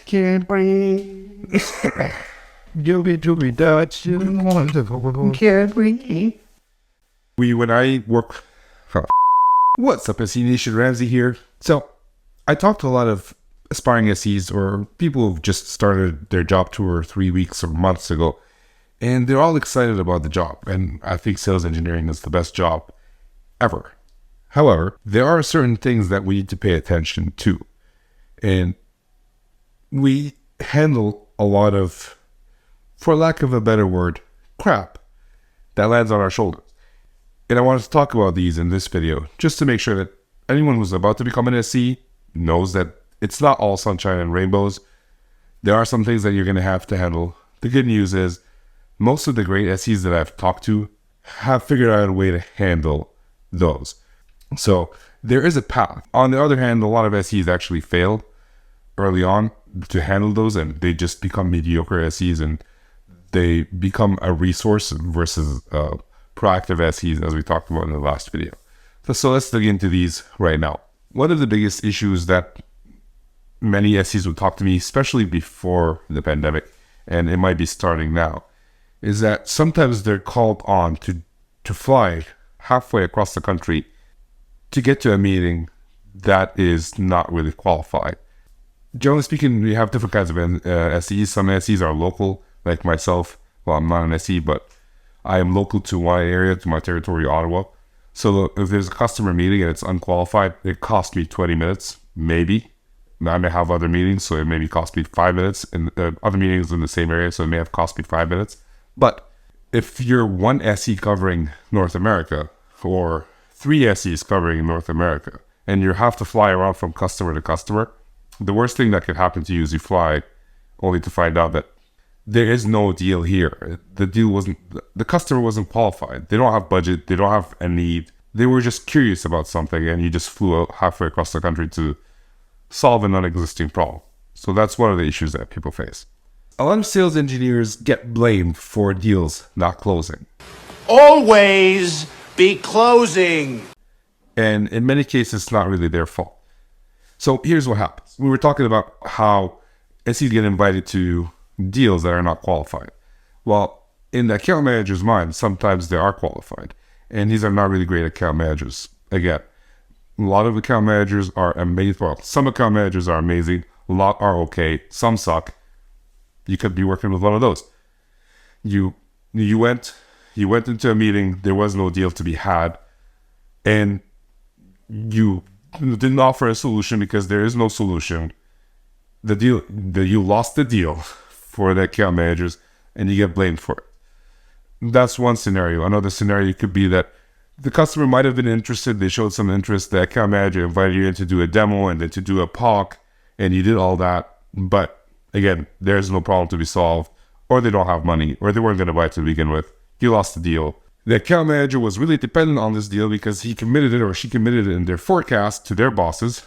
can't breathe. Doobie Dutch, can't breathe. When I work... What's up, SE Nation? Ramsey here. So, I talked to a lot of aspiring SEs or people who've just started their job 2 or 3 weeks or months ago, and they're all excited about the job, and I think sales engineering is the best job ever. However, there are certain things that we need to pay attention to, and we handle a lot of, for lack of a better word, crap that lands on our shoulders. And I wanted to talk about these in this video, just to make sure that anyone who's about to become an SE knows that it's not all sunshine and rainbows. There are some things that you're going to have to handle. The good news is, most of the great SEs that I've talked to have figured out a way to handle those. So there is a path. On the other hand, a lot of SEs actually fail early on to handle those, and they just become mediocre SEs, and they become a resource versus proactive SEs, as we talked about in the last video. So let's dig into these right now. One of the biggest issues that many SEs would talk to me, especially before the pandemic, and it might be starting now, is that sometimes they're called on to fly halfway across the country to get to a meeting that is not really qualified. Generally speaking, we have different kinds of SEs. Some SEs are local, like myself. Well, I'm not an SE, but I am local to my area, to my territory, Ottawa. So if there's a customer meeting and it's unqualified, it costs me 20 minutes, maybe. I may have other meetings, so it maybe cost me 5 minutes, and other meetings in the same area, so it may have cost me 5 minutes. But if you're one SE covering North America, or 3 SEs covering North America, and you have to fly around from customer to customer, the worst thing that could happen to you is you fly only to find out that there is no deal here. The customer wasn't qualified. They don't have budget. They don't have a need. They were just curious about something, and you just flew out halfway across the country to solve a non-existing problem. So that's one of the issues that people face. A lot of sales engineers get blamed for deals not closing. Always be closing. And in many cases, it's not really their fault. So here's what happens. We were talking about how SEs get invited to deals that are not qualified. Well, in the account manager's mind, sometimes they are qualified, and these are not really great account managers. Again, a lot of account managers are amazing. Well, some account managers are amazing, a lot are okay, some suck. You could be working with one of those. You went into a meeting, there was no deal to be had, and you didn't offer a solution because there is no solution. You lost the deal for the account managers, and you get blamed for it. That's one scenario. Another scenario could be that the customer might have been interested, they showed some interest, the account manager invited you in to do a demo and then to do a POC, and you did all that, but again, there's no problem to be solved, or they don't have money, or they weren't going to buy it to begin with. You lost the deal. The account manager was really dependent on this deal because he committed it or she committed it in their forecast to their bosses.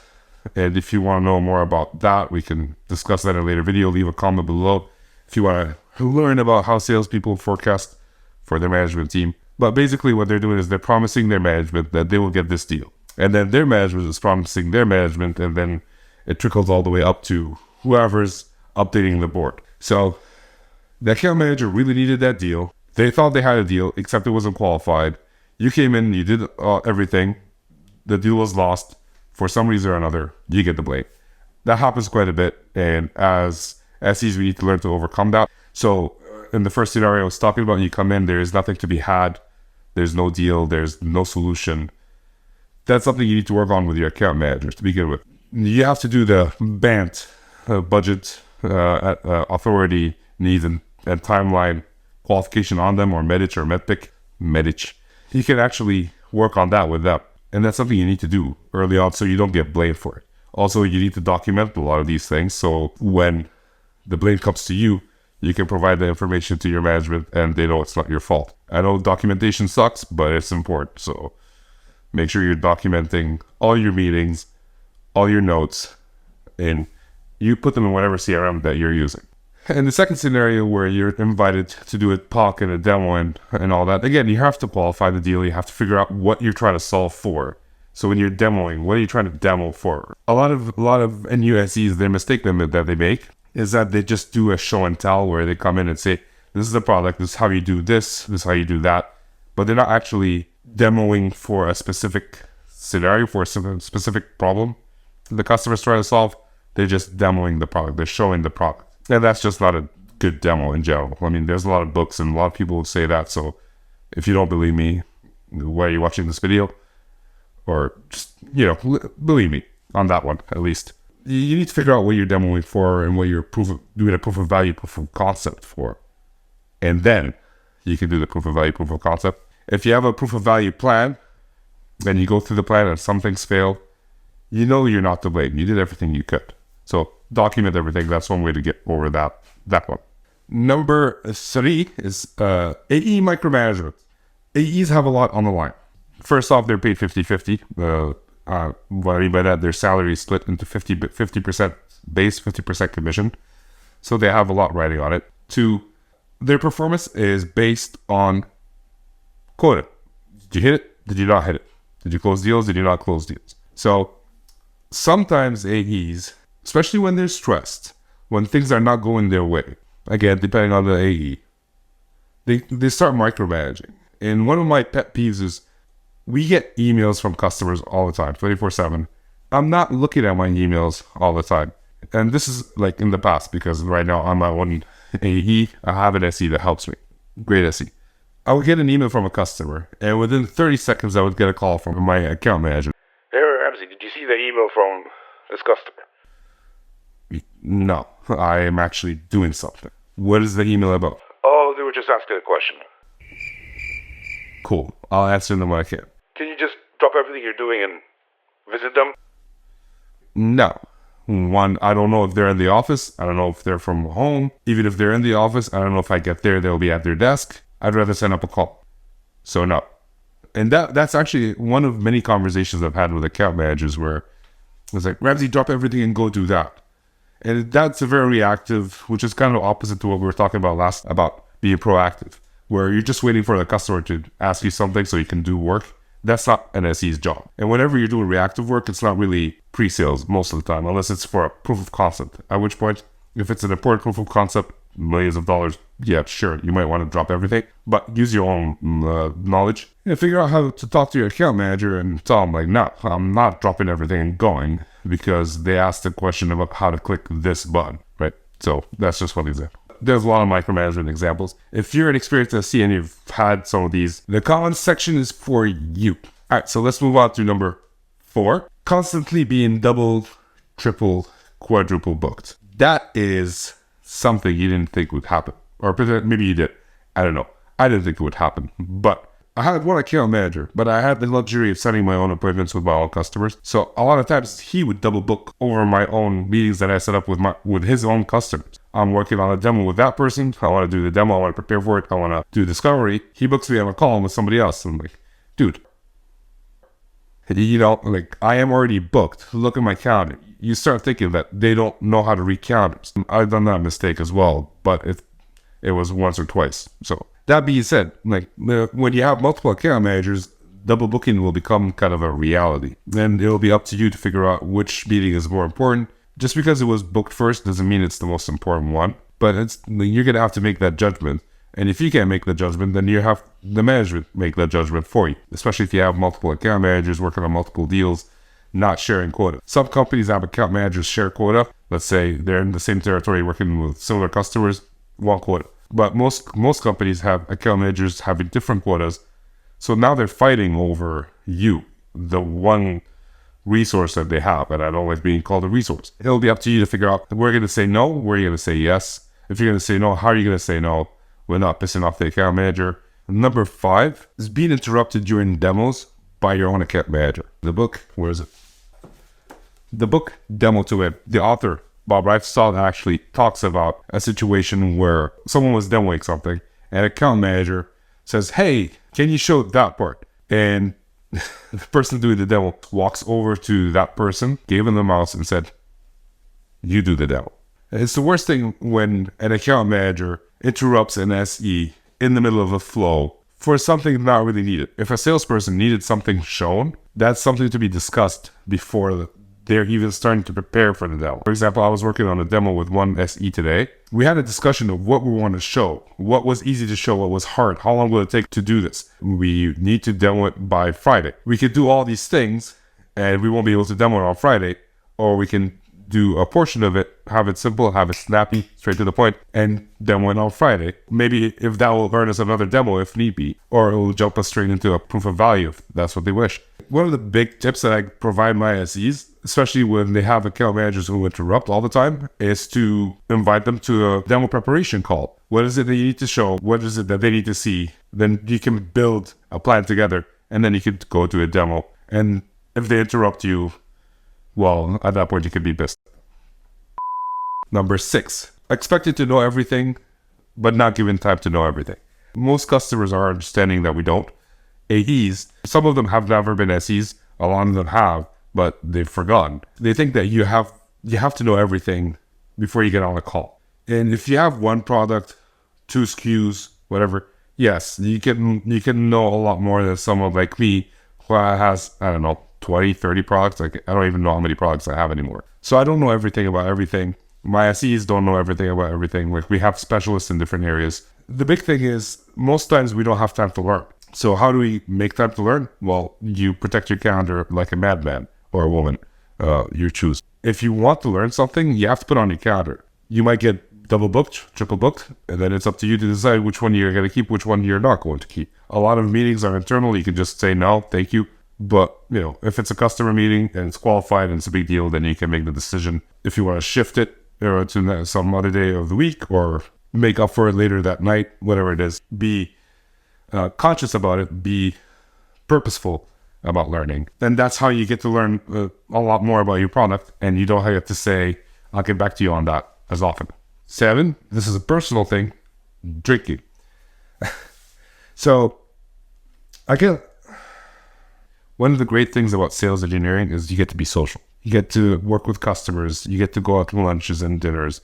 And if you want to know more about that, we can discuss that in a later video. Leave a comment below if you want to learn about how salespeople forecast for their management team. But basically what they're doing is they're promising their management that they will get this deal. And then their management is promising their management, and then it trickles all the way up to whoever's updating the board. So the account manager really needed that deal. They thought they had a deal, except it wasn't qualified. You came in, you did everything. The deal was lost. For some reason or another, you get the blame. That happens quite a bit, and as SEs, we need to learn to overcome that. So in the first scenario I was talking about, you come in, there is nothing to be had. There's no deal. There's no solution. That's something you need to work on with your account managers to begin with. You have to do the BANT, budget, authority, needs, and timeline qualification on them, or MEDIC or MEDIC. You can actually work on that with them. And that's something you need to do early on so you don't get blamed for it. Also, you need to document a lot of these things so when the blame comes to you, you can provide the information to your management and they know it's not your fault. I know documentation sucks, but it's important. So make sure you're documenting all your meetings, all your notes, and you put them in whatever CRM that you're using. And the second scenario where you're invited to do a POC and a demo and all that, again, you have to qualify the deal. You have to figure out what you're trying to solve for. So when you're demoing, what are you trying to demo for? A lot of NUSEs, their mistake that they make is that they just do a show and tell where they come in and say, this is the product, this is how you do this is how you do that. But they're not actually demoing for a specific scenario, for a specific problem the customer's trying to solve. They're just demoing the product. They're showing the product. And that's just not a good demo in general. I mean, there's a lot of books and a lot of people say that. So if you don't believe me, why are you watching this video? Or just, believe me on that one, at least. You need to figure out what you're demoing for and what you're doing a proof of value, proof of concept for. And then you can do the proof of value, proof of concept. If you have a proof of value plan, then you go through the plan and some things fail, you're not to blame. You did everything you could. So document everything. That's one way to get over that one. Number 3 is AE micromanagement. AEs have a lot on the line. First off, they're paid 50-50. What I mean by that, their salary is split into 50% base, 50% commission. So they have a lot riding on it. 2, their performance is based on quota. Did you hit it? Did you not hit it? Did you close deals? Did you not close deals? So sometimes AEs, especially when they're stressed, when things are not going their way, again, depending on the AE, they start micromanaging. And one of my pet peeves is we get emails from customers all the time, 24/7. I'm not looking at my emails all the time. And this is like in the past, because right now I'm my own AE. I have an SE that helps me. Great SE. I would get an email from a customer, and within 30 seconds, I would get a call from my account manager. Hey, Ramsey, did you see the email from this customer? No, I am actually doing something. What is the email about? Oh, they were just asking a question. Cool. I'll answer them when I can. Can you just drop everything you're doing and visit them? No. One, I don't know if they're in the office. I don't know if they're from home. Even if they're in the office, I don't know if I get there, they'll be at their desk. I'd rather send up a call. So no. And that's actually one of many conversations I've had with account managers where it's like, Ramsey, drop everything and go do that. And that's a very reactive, which is kind of opposite to what we were talking about last, about being proactive, where you're just waiting for the customer to ask you something so you can do work. That's not an SE's job. And whenever you're doing reactive work, it's not really pre-sales most of the time, unless it's for a proof of concept. At which point, if it's an important proof of concept, millions of dollars, yeah, sure, you might want to drop everything, but use your own knowledge and figure out how to talk to your account manager and tell them, like, no, I'm not dropping everything and going because they asked a question about how to click this button, right? So that's just one example. There's a lot of micromanagement examples. If you're an experienced SE and you've had some of these, the comments section is for you. All right, so let's move on to number 4. Constantly being double, triple, quadruple booked. That is something you didn't think would happen. Or maybe you did. I don't know. I didn't think it would happen. But I had one account manager, but I had the luxury of setting my own appointments with my own customers. So a lot of times he would double book over my own meetings that I set up with his own customers. I'm working on a demo with that person. I want to do the demo. I want to prepare for it. I want to do discovery. He books me on a call with somebody else. I'm like, dude, I am already booked. Look at my calendar. You start thinking that they don't know how to recount. I've done that mistake as well, but it was once or twice. So that being said, when you have multiple account managers, double booking will become kind of a reality. Then it'll be up to you to figure out which meeting is more important. Just because it was booked first doesn't mean it's the most important one, but you're going to have to make that judgment. And if you can't make the judgment, then you have the management make that judgment for you, especially if you have multiple account managers working on multiple deals, not sharing quota. Some companies have account managers share quota. Let's say they're in the same territory working with similar customers, one quota. But most companies have account managers having different quotas. So now they're fighting over you, the one resource that they have, and I don't like being called a resource. It'll be up to you to figure out, we're going to say no, we're going to say yes. If you're going to say no, how are you going to say no? We're not pissing off the account manager. Number 5 is being interrupted during demos by your own account manager. The book, where is it? The book Demo to It, the author, Bob Reifstad, actually talks about a situation where someone was demoing something and account manager says, hey, can you show that part? And the person doing the demo walks over to that person, gave him the mouse and said, you do the demo. It's the worst thing when an account manager interrupts an SE in the middle of a flow for something not really needed. If a salesperson needed something shown, that's something to be discussed before they're even starting to prepare for the demo. For example, I was working on a demo with one SE today. We had a discussion of what we want to show, what was easy to show, what was hard, how long will it take to do this. We need to demo it by Friday. We could do all these things and we won't be able to demo it on Friday, or we can do a portion of it, have it simple, have it snappy, straight to the point, and demo it on Friday. Maybe if that will earn us another demo if need be, or it will jump us straight into a proof of value if that's what they wish. One of the big tips that I provide my SEs, especially when they have account managers who interrupt all the time, is to invite them to a demo preparation call. What is it that you need to show? What is it that they need to see? Then you can build a plan together, and then you can go to a demo. And if they interrupt you, well, at that point, you could be pissed. Number 6, expected to know everything, but not given time to know everything. Most customers are understanding that we don't. AEs, some of them have never been SEs, a lot of them have, but they've forgotten. They think that you have to know everything before you get on a call. And if you have one product, 2 SKUs, whatever, yes, you can know a lot more than someone like me who has, I don't know, 20, 30 products. Like, I don't even know how many products I have anymore. So I don't know everything about everything. My SEs don't know everything about everything. Like, we have specialists in different areas. The big thing is, most times we don't have time to learn. So how do we make time to learn? Well, you protect your calendar like a madman or a woman. You choose. If you want to learn something, you have to put on your calendar. You might get double booked, triple booked, and then it's up to you to decide which one you're going to keep, which one you're not going to keep. A lot of meetings are internal. You can just say no, thank you. But, you know, if it's a customer meeting and it's qualified and it's a big deal, then you can make the decision if you want to shift it to some other day of the week or make up for it later that night, whatever it is. Be conscious about it. Be purposeful about learning. And that's how you get to learn a lot more about your product, and you don't have to say, I'll get back to you on that as often. 7, this is a personal thing, drinking. So, again, one of the great things about sales engineering is you get to be social. You get to work with customers. You get to go out to lunches and dinners.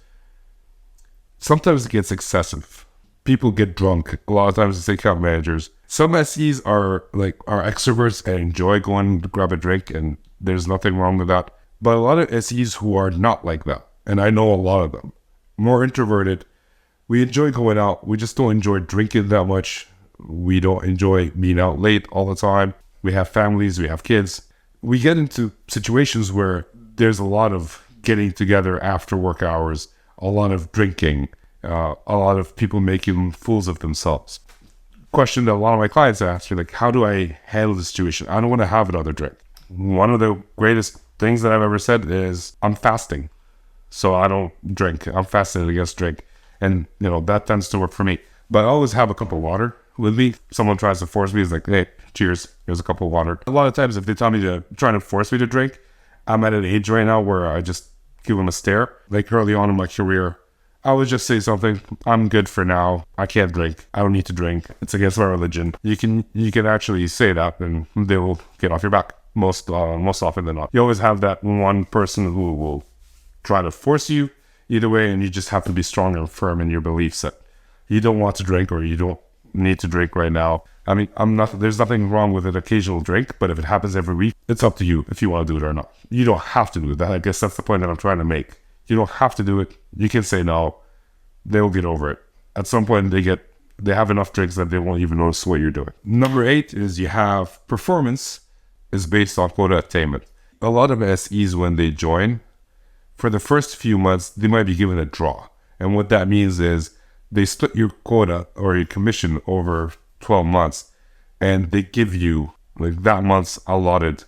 Sometimes it gets excessive. People get drunk. A lot of times it's account managers. Some SEs are extroverts and enjoy going to grab a drink, and there's nothing wrong with that. But a lot of SEs who are not like that, and I know a lot of them, more introverted, we enjoy going out. We just don't enjoy drinking that much. We don't enjoy being out late all the time. We have families, we have kids. We get into situations where there's a lot of getting together after work hours, a lot of drinking, a lot of people making fools of themselves. Question that a lot of my clients ask me, like, how do I handle the situation? I don't want to have another drink. One of the greatest things that I've ever said is, I'm fasting, so I don't drink. I'm fasting against drink. And, you know, that tends to work for me. But I always have a cup of water with me. Someone tries to force me, it's like, hey, cheers, here's a cup of water. A lot of times if they tell me to try to force me to drink, I'm at an age right now where I just give them a stare. Like early on in my career, I would just say something, I'm good for now. I can't drink. I don't need to drink. It's against my religion. You can actually say that and they will get off your back most often than not. You always have that one person who will try to force you either way, and you just have to be strong and firm in your beliefs that you don't want to drink or you don't need to drink right now. I mean, there's nothing wrong with an occasional drink, but if it happens every week, it's up to you if you want to do it or not. You don't have to do that. I guess that's the point that I'm trying to make. You don't have to do it. You can say no. They will get over it. At some point, they have enough drinks that they won't even notice what you're doing. Number 8 is you have performance is based on quota attainment. A lot of SEs, when they join, for the first few months, they might be given a draw. And what that means is they split your quota or your commission over 12 months, and they give you like that month's allotted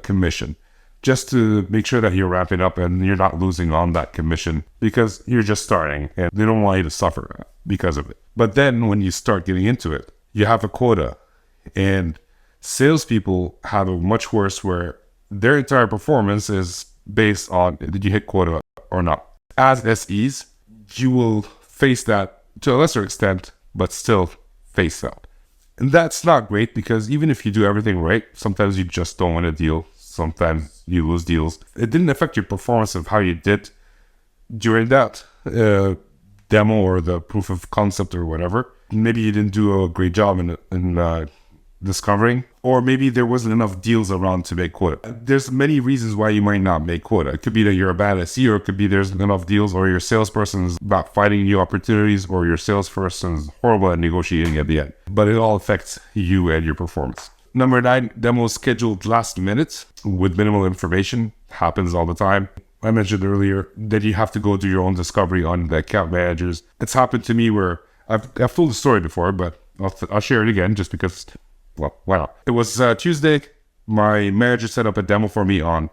commission, just to make sure that you're wrapping up and you're not losing on that commission because you're just starting and they don't want you to suffer because of it. But then when you start getting into it, you have a quota, and salespeople have a much worse where their entire performance is based on did you hit quota or not. As SEs, you will face that to a lesser extent, but still face that. And that's not great because even if you do everything right, sometimes you just don't win a deal. Sometimes you lose deals. It didn't affect your performance of how you did during that demo or the proof of concept or whatever. Maybe you didn't do a great job in discovering, or maybe there wasn't enough deals around to make quota. There's many reasons why you might not make quota. It could be that you're a bad SE, or it could be there's enough deals, or your salesperson's not finding new opportunities, or your salesperson's horrible at negotiating at the end. But it all affects you and your performance. Number 9, demos scheduled last minute with minimal information. Happens all the time. I mentioned earlier that you have to go do your own discovery on the account managers. It's happened to me where I've told the story before, but I'll share it again just because, well, why not? It was Tuesday. My manager set up a demo for me on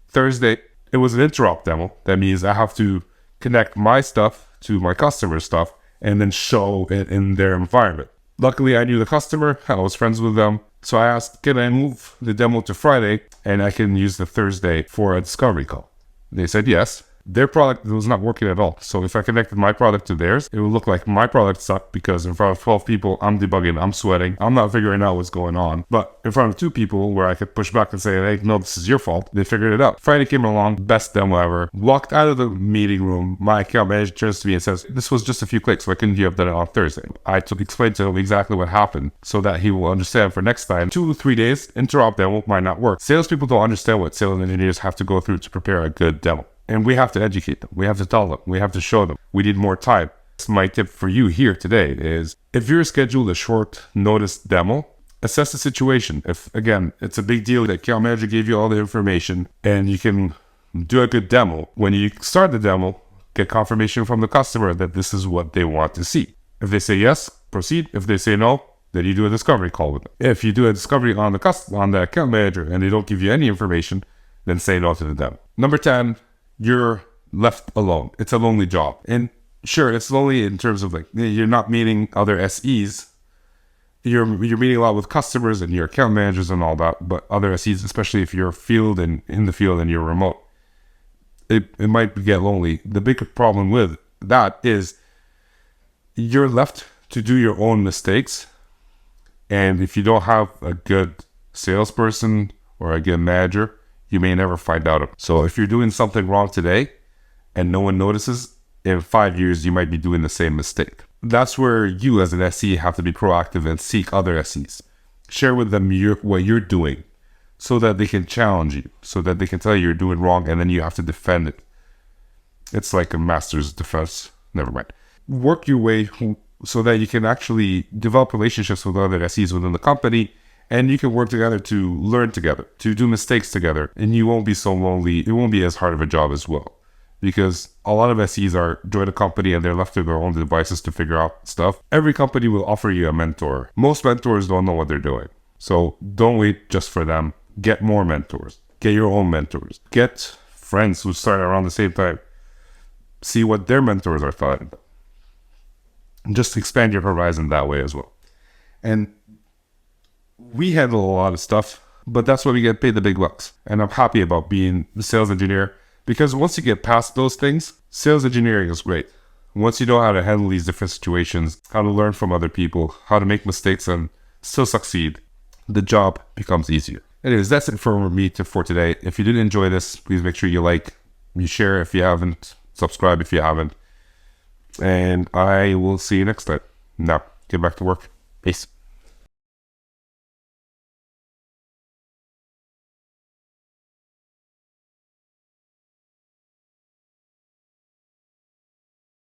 Thursday. It was an interop demo. That means I have to connect my stuff to my customer's stuff and then show it in their environment. Luckily, I knew the customer. I was friends with them. So I asked, can I move the demo to Friday and I can use the Thursday for a discovery call? They said yes. Their product was not working at all. So if I connected my product to theirs, it would look like my product sucked because in front of 12 people, I'm debugging, I'm sweating, I'm not figuring out what's going on. But in front of 2 people where I could push back and say, hey, no, this is your fault, they figured it out. Friday came along, best demo ever. Walked out of the meeting room, my account manager turns to me and says, this was just a few clicks, why couldn't you have done it on Thursday? I explained to him exactly what happened so that he will understand for next time. 2 or 3 days, interop demo might not work. Salespeople don't understand what sales engineers have to go through to prepare a good demo. And we have to educate them. We have to tell them. We have to show them. We need more time. So my tip for you here today is if you're scheduled a short notice demo, assess the situation. If, again, it's a big deal, the account manager gave you all the information and you can do a good demo. When you start the demo, get confirmation from the customer that this is what they want to see. If they say yes, proceed. If they say no, then you do a discovery call with them. If you do a discovery on the account manager and they don't give you any information, then say no to the demo. Number 10, you're left alone. It's a lonely job. And sure, it's lonely in terms of like, you're not meeting other SEs. You're meeting a lot with customers and your account managers and all that, but other SEs, especially if you're field and in the field and you're remote, it might get lonely. The big problem with that is you're left to do your own mistakes. And if you don't have a good salesperson or a good manager, you may never find out. So if you're doing something wrong today and no one notices, in 5 years, you might be doing the same mistake. That's where you as an SE have to be proactive and seek other SEs. Share with them what you're doing so that they can challenge you, so that they can tell you you're doing wrong and then you have to defend it. It's like a master's defense. Never mind. Work your way so that you can actually develop relationships with other SEs within the company. And you can work together to learn together, to do mistakes together. And you won't be so lonely. It won't be as hard of a job as well. Because a lot of SEs join a company and they're left to their own devices to figure out stuff. Every company will offer you a mentor. Most mentors don't know what they're doing. So don't wait just for them. Get more mentors. Get your own mentors. Get friends who start around the same time. See what their mentors are thought. Just expand your horizon that way as well. And we handle a lot of stuff, but that's why we get paid the big bucks. And I'm happy about being the sales engineer because once you get past those things, sales engineering is great. Once you know how to handle these different situations, how to learn from other people, how to make mistakes and still succeed, the job becomes easier. Anyways, that's it for me for today. If you did enjoy this, please make sure you like, you share if you haven't, subscribe if you haven't. And I will see you next time. Now, get back to work. Peace.